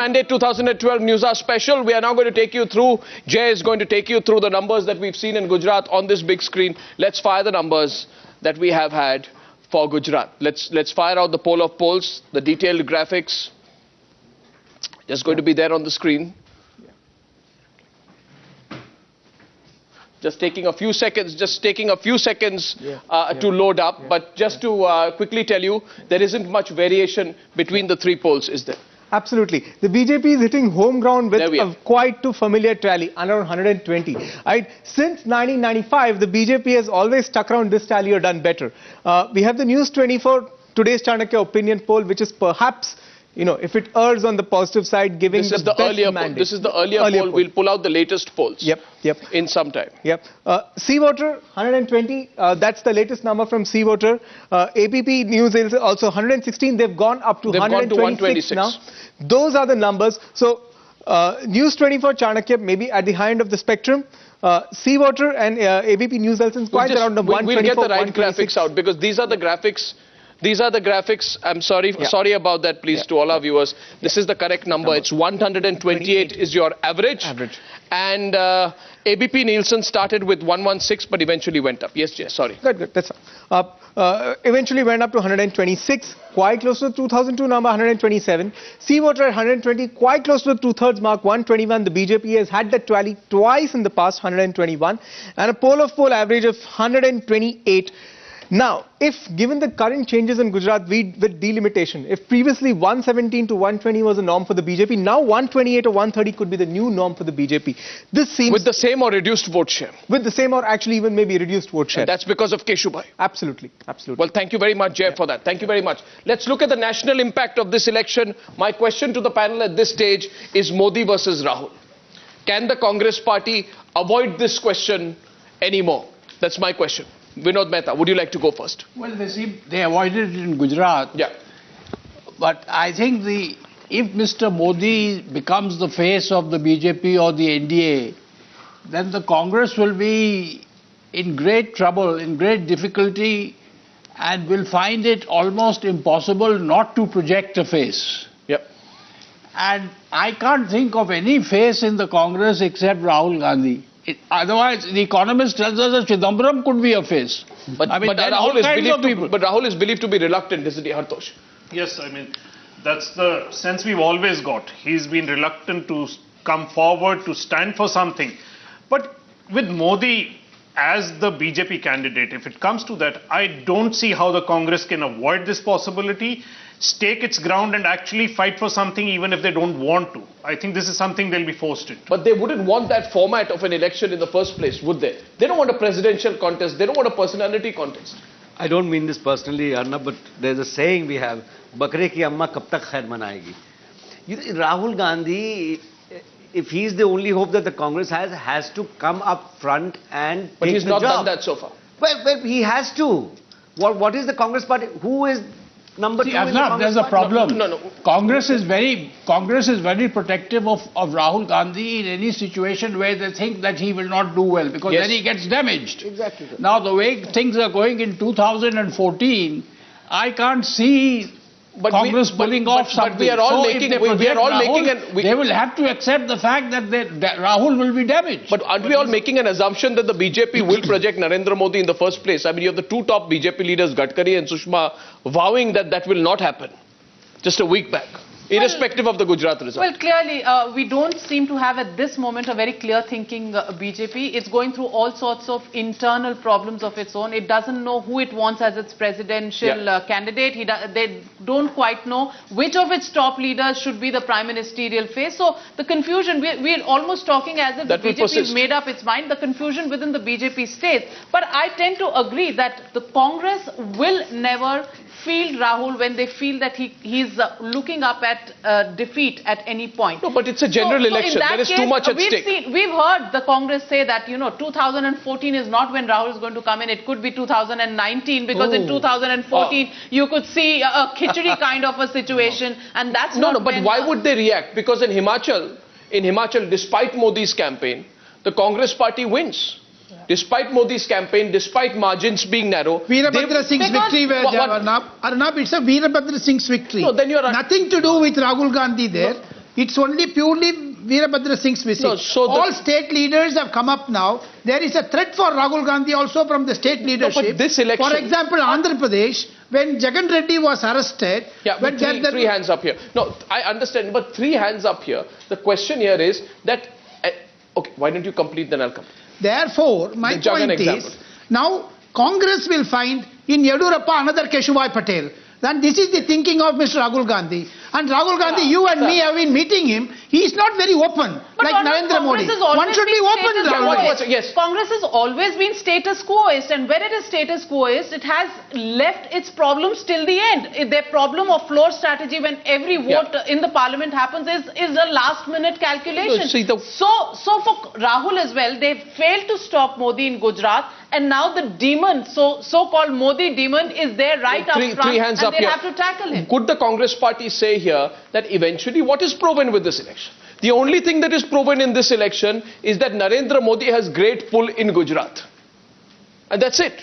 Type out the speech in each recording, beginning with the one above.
Mandate 2012 Newshour special. We are now going to take you through, Jay is going to take you through the numbers that we've seen in Gujarat on this big screen. Let's fire the numbers that we have had for Gujarat. Let's fire out the poll of polls, the detailed graphics. Just going to be there on the screen. Just taking a few seconds, to load up. But just to quickly tell you, there isn't much variation between the three polls, is there? Absolutely. The BJP is hitting home ground with a quite too familiar tally, around 120. Right? Since 1995, the BJP has always stuck around this tally or done better. We have the News 24 Today's Chanakya opinion poll, which is perhaps, you know, if it errs on the positive side, giving the best mandate. This is the earlier poll. We'll pull out the latest polls. Yep. In some time. Yep. C Voter 120. That's the latest number from C Voter. APP News is also 116. They've gone up to 126 now. Those are the numbers. So News 24 Chanakya maybe at the high end of the spectrum. C Voter and APP News is quite around the 124. We'll get the right graphics out because these are the graphics. These are the graphics. I'm sorry about that, please, to all our viewers. This is the correct number. It's 128 is your average. And ABP Nielsen started with 116, but eventually went up. Yes, Jay, sorry. Good. That's fine. Eventually went up to 126, quite close to the 2002 number, 127. C Voter at 120, quite close to the two-thirds mark, 121. The BJP has had that tally twice in the past, 121. And a poll of poll average of 128. Now, if given the current changes in Gujarat with delimitation, if previously 117 to 120 was a norm for the BJP, now 128 or 130 could be the new norm for the BJP. This seems... With the same or reduced vote share? With the same or actually even maybe reduced vote share. And that's because of Keshubai? Absolutely. Well, thank you very much, Jay, for that. Thank you very much. Let's look at the national impact of this election. My question to the panel at this stage is Modi versus Rahul. Can the Congress party avoid this question anymore? That's my question. Vinod Mehta, would you like to go first? Well, they avoided it in Gujarat. Yeah. But I think if Mr. Modi becomes the face of the BJP or the NDA, then the Congress will be in great trouble, in great difficulty, and will find it almost impossible not to project a face. Yep. And I can't think of any face in the Congress except Rahul Gandhi. Otherwise, the Economist tells us that Chidambaram could be a face. But Rahul is believed to be reluctant, isn't he, Hartosh? Yes, I mean, that's the sense we've always got. He's been reluctant to come forward, to stand for something. But with Modi as the BJP candidate, if it comes to that, I don't see how the Congress can avoid this possibility, stake its ground and actually fight for something even if they don't want to. I think this is something they'll be forced into. But they wouldn't want that format of an election in the first place, would they? They don't want a presidential contest. They don't want a personality contest. I don't mean this personally, Arnab, but there's a saying we have, Bakre ki amma kab tak khair manayegi. Rahul Gandhi, if he's the only hope that the Congress has to come up front and But he's not done that so far. Well, he has to. What is the Congress party? Who is number two in the Congress there's a problem. No. Congress is very protective of Rahul Gandhi in any situation where they think that he will not do well, because then he gets damaged. Exactly. Now, the way things are going in 2014, I can't see Congress pulling off something. But we are all they will have to accept the fact that Rahul will be damaged. But aren't we all making an assumption that the BJP will project Narendra Modi in the first place? I mean, you have the two top BJP leaders, Gadkari and Sushma, vowing that will not happen just a week back, irrespective of the Gujarat result. Well, clearly, we don't seem to have at this moment a very clear-thinking BJP. It's going through all sorts of internal problems of its own. It doesn't know who it wants as its presidential candidate. They don't quite know which of its top leaders should be the prime ministerial face. So the confusion, we're almost talking as if the BJP has made up its mind, the confusion within the BJP states. But I tend to agree that the Congress will never field Rahul when they feel that he's looking up at defeat at any point. No, but it's a general election. There is too much at stake. We've heard the Congress say that, 2014 is not when Rahul is going to come in. It could be 2019, because in 2014 you could see a khichdi kind of a situation, and that's not. No, but why would they react? Because in Himachal, despite Modi's campaign, the Congress party wins. Despite Modi's campaign, despite margins being narrow. Veerabhadra Singh's victory, Arnab, it's a Veerabhadra Singh's victory. No, then you're nothing to do with Rahul Gandhi there. It's only purely Veerabhadra Singh's visit. No, so all state leaders have come up now. There is a threat for Rahul Gandhi also from the state leadership. but this election... For example, Andhra Pradesh, when Jagan Reddy was arrested... Yeah, but three hands up here. No, I understand, but 3 hands up here. The question here is that... okay, why don't you complete, then I'll come. Therefore, my point is, now Congress will find in Yedurappa another Keshubhai Patel. Then this is the thinking of Mr. Rahul Gandhi. And Rahul Gandhi, you and me have been meeting him. He is not very open, but like Narendra Modi. One should be open. Yes. Congress has always been status quoist, and when it is status quoist, it has left its problems till the end. Their problem of floor strategy when every vote in the parliament happens is a last-minute calculation. So for Rahul as well, they failed to stop Modi in Gujarat, and now the demon, so-called Modi demon, is there right up front, three hands and up they here. have to tackle him. Could the Congress party say here that eventually what is proven with this election? The only thing that is proven in this election is that Narendra Modi has great pull in Gujarat. And that's it.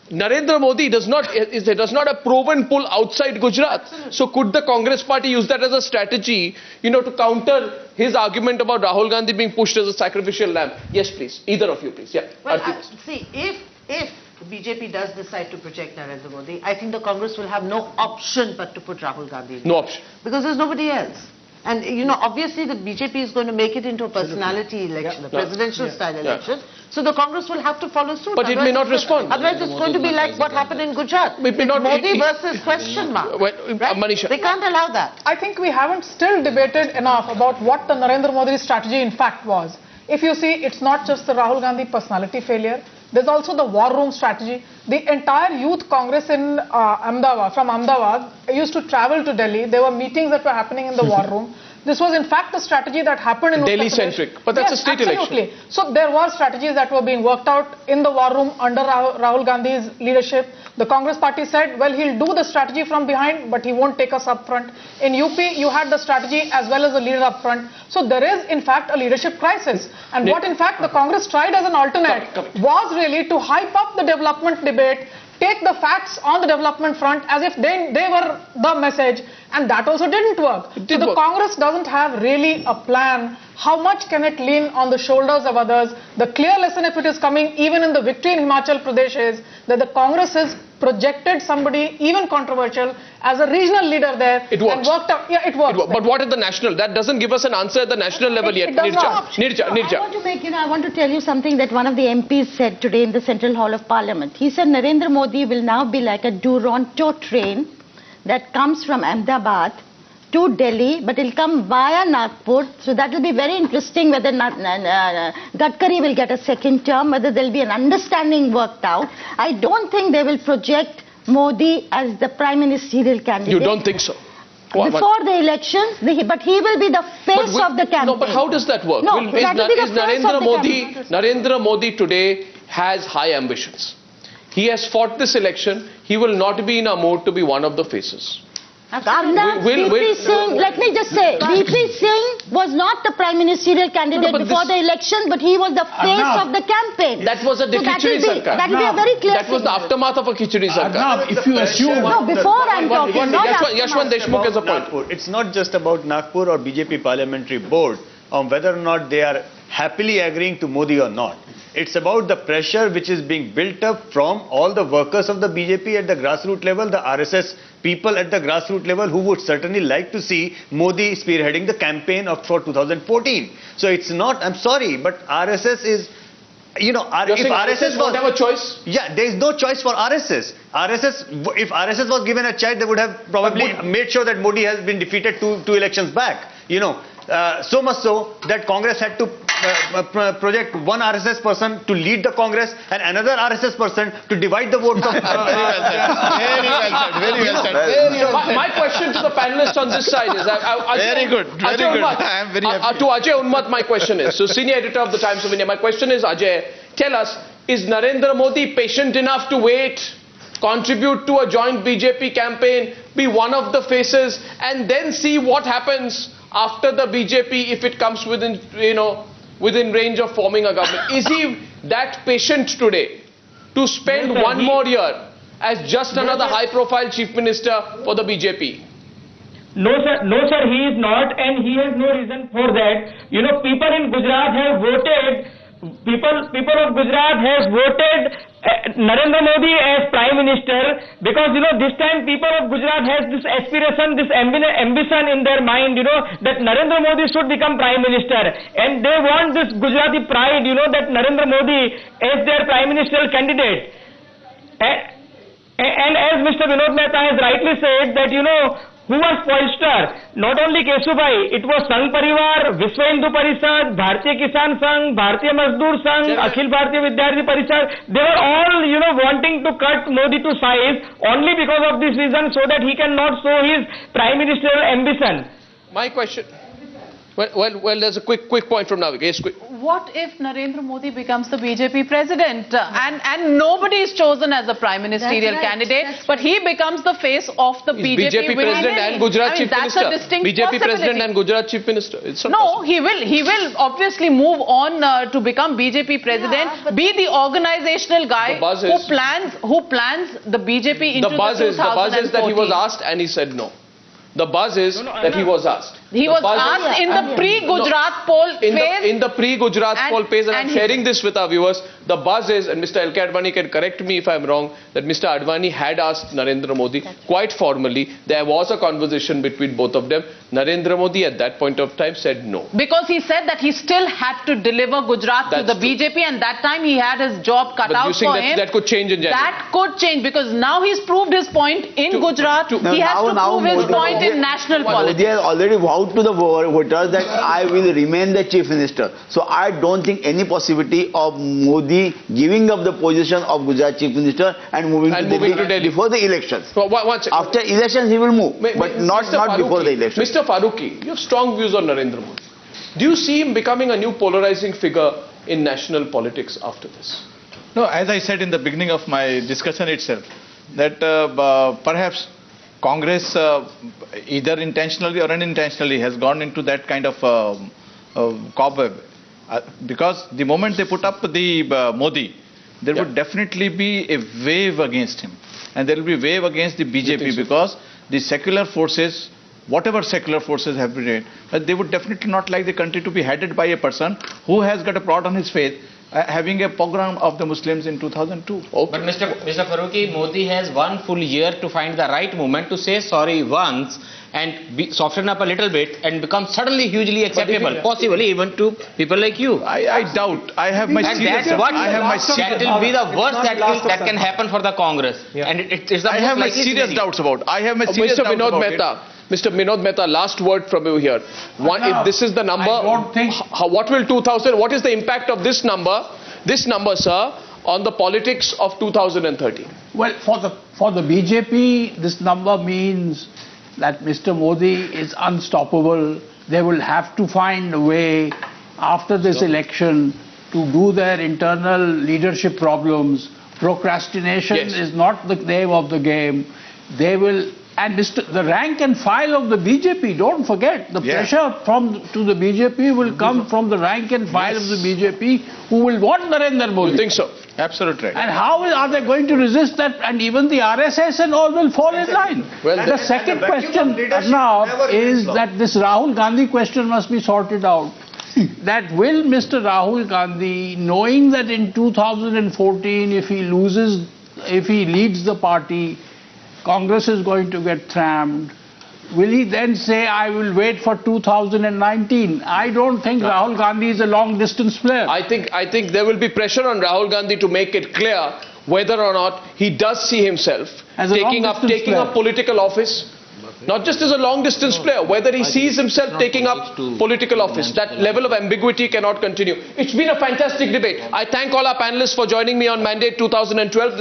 Narendra Modi does not have proven pull outside Gujarat. Absolutely. So could the Congress party use that as a strategy, to counter his argument about Rahul Gandhi being pushed as a sacrificial lamb? Yes, please. Either of you, please. Yeah. Well, see, if the BJP does decide to project Narendra Modi, I think the Congress will have no option but to put Rahul Gandhi in. No option. Because there's nobody else. And, obviously the BJP is going to make it into a personality election, a presidential style election. So the Congress will have to follow suit. But it may not respond. Otherwise it's going to be like what happened in Gujarat. It may not, Modi versus question mark. Well, right? Manisha. They can't allow that. I think we haven't still debated enough about what the Narendra Modi strategy in fact was. If you see, it's not just the Rahul Gandhi personality failure. There's also the war room strategy. The entire youth congress in from Ahmedabad used to travel to Delhi. There were meetings that were happening in the war room. This was in fact the strategy that happened in Delhi-centric, but that's a state absolutely. election. So there were strategies that were being worked out in the war room under Rahul Gandhi's leadership. The Congress party said, well, he'll do the strategy from behind, but he won't take us up front. In UP, you had the strategy as well as the leader up front. So there is in fact a leadership crisis. And what in fact the Congress tried as an alternate was really to hype up the development debate, take the facts on the development front as if they were the message, and that also didn't work. So the Congress doesn't have really a plan. How much can it lean on the shoulders of others? The clear lesson, if it is coming even in the victory in Himachal Pradesh, is that the Congress has projected somebody even controversial as a regional leader there. It works. And worked out. Yeah, it works. But what at the national? That doesn't give us an answer at the national level yet. Nirja. I want to tell you something that one of the MPs said today in the Central Hall of Parliament. He said Narendra Modi will now be like a Duronto train that comes from Ahmedabad to Delhi, but it'll come via Nagpur. So that will be very interesting whether Gadkari will get a second term, whether there'll be an understanding worked out. I don't think they will project Modi as the prime ministerial candidate. You don't think so? Before the elections, but he will be the face of the campaign. No, but how does that work? No, Narendra Modi today has high ambitions. He has fought this election. He will not be in a mood to be one of the faces. VP Singh, let me just say, VP Singh was not the prime ministerial candidate before the election, but he was the face of the campaign. That was a Khichdi Sarkar. That will be a very clear That was the aftermath of a Khichdi Sarkar. If you assume... No, before I'm talking, not aftermath. Yashwant Deshmukh has a point. It's not just about Nagpur or BJP parliamentary board on whether or not they are happily agreeing to Modi or not. It's about the pressure which is being built up from all the workers of the BJP at the grassroots level, the RSS people at the grassroots level who would certainly like to see Modi spearheading the campaign for 2014. So it's not, I'm sorry, but RSS is, if RSS don't have a choice? Yeah, there is no choice for RSS. If RSS was given a choice, they would have probably made sure that Modi has been defeated two elections back. So much so that Congress had to project one RSS person to lead the Congress and another RSS person to divide the vote. Very well said. My question to the panelists on this side is... Very good. I am very happy. To Ajay Unmat, my question is, so senior editor of the Times of India, my question is, Ajay, tell us, is Narendra Modi patient enough to wait, contribute to a joint BJP campaign, be one of the faces, and then see what happens after the BJP if it comes within range of forming a government? Is he that patient today to spend one more year as just another high-profile chief minister for the BJP? No, sir, he is not, and he has no reason for that. You know, people in Gujarat have voted. People of Gujarat have voted Narendra Modi as Prime Minister because, you know, this time people of Gujarat has this aspiration, this ambition in their mind, you know, that Narendra Modi should become Prime Minister. And they want this Gujarati pride, you know, that Narendra Modi is their Prime Ministerial candidate. And as Mr. Vinod Mehta has rightly said that, you know, who was pollster? Not only Kesubhai, it was Sangh Parivar, Vishwa Hindu Parishad, Bharatiya Kisan Sangh, Bharatiya Mazdoor Sangh, Akhil Bharatiya Vidyarthi Parishad. They were all, you know, wanting to cut Modi to size only because of this reason so that he cannot show his prime ministerial ambition. My question. Well, there's a quick point from Navik. Yes, quick. What if Narendra Modi becomes the BJP president and nobody is chosen as a prime ministerial candidate, but he becomes the face of the BJP president and Gujarat chief minister. That's a distinct BJP president and Gujarat chief minister. No, he will obviously move on to become BJP president, be the organizational guy who plans the BJP into the 2014. The buzz is that he was asked and he said no. The buzz is that he was asked. He was asked in the pre-Gujarat poll phase. In the pre-Gujarat poll phase, and I'm sharing this with our viewers, the buzz is, and Mr. L.K. Advani can correct me if I'm wrong, that Mr. Advani had asked Narendra Modi quite formally. There was a conversation between both of them. Narendra Modi at that point of time said no. Because he said that he still had to deliver Gujarat to the BJP, and that time he had his job cut out for him. That could change in January? That could change because now he's proved his point in Gujarat. He has to prove his point in national politics. Modi has already vowed to the voters that I will remain the chief minister. So I don't think any possibility of Modi giving up the position of Gujarat chief minister and moving to Delhi before the elections. After elections he will move, but not before the elections. Mr. Farooqi, you have strong views on Narendra Modi. Do you see him becoming a new polarizing figure in national politics after this? No, as I said in the beginning of my discussion itself, that perhaps Congress either intentionally or unintentionally has gone into that kind of cobweb. Because the moment they put up the Modi, there would definitely be a wave against him. And there will be a wave against the BJP because the secular forces, whatever secular forces have been, they would definitely not like the country to be headed by a person who has got a prod on his faith, having a pogrom of the Muslims in 2002. Okay. But Mr. Farooqi, Modi has 1 full year to find the right moment to say sorry once and soften up a little bit and become suddenly hugely acceptable, possibly even to people like you. I doubt. I have my serious doubts. That will be the worst that can happen for the Congress. And it's the I have my serious doubts about. I have my serious doubts about it. Mr. Vinod Mehta, last word from you here. If this is the number, what will 2000? What is the impact of this number, sir, on the politics of 2013? Well, for the BJP, this number means that Mr. Modi is unstoppable. They will have to find a way after this election to do their internal leadership problems. Procrastination is not the name of the game. They will. And the rank and file of the BJP, don't forget, the pressure to the BJP will come from the rank and file of the BJP who will want Narendra Modi. You think so? Absolutely. And how are they going to resist that? And even the RSS and all will fall in line. Well, the second question now is that this Rahul Gandhi question must be sorted out. That will Mr. Rahul Gandhi, knowing that in 2014 if he leads the party, Congress is going to get trammed. Will he then say, I will wait for 2019? I don't think Rahul Gandhi is a long-distance player. I think there will be pressure on Rahul Gandhi to make it clear whether or not he does see himself as taking up political office. Not just as a long-distance player, whether he sees himself taking up political office. That level of ambiguity cannot continue. It's been a fantastic debate. I thank all our panelists for joining me on Mandate 2012.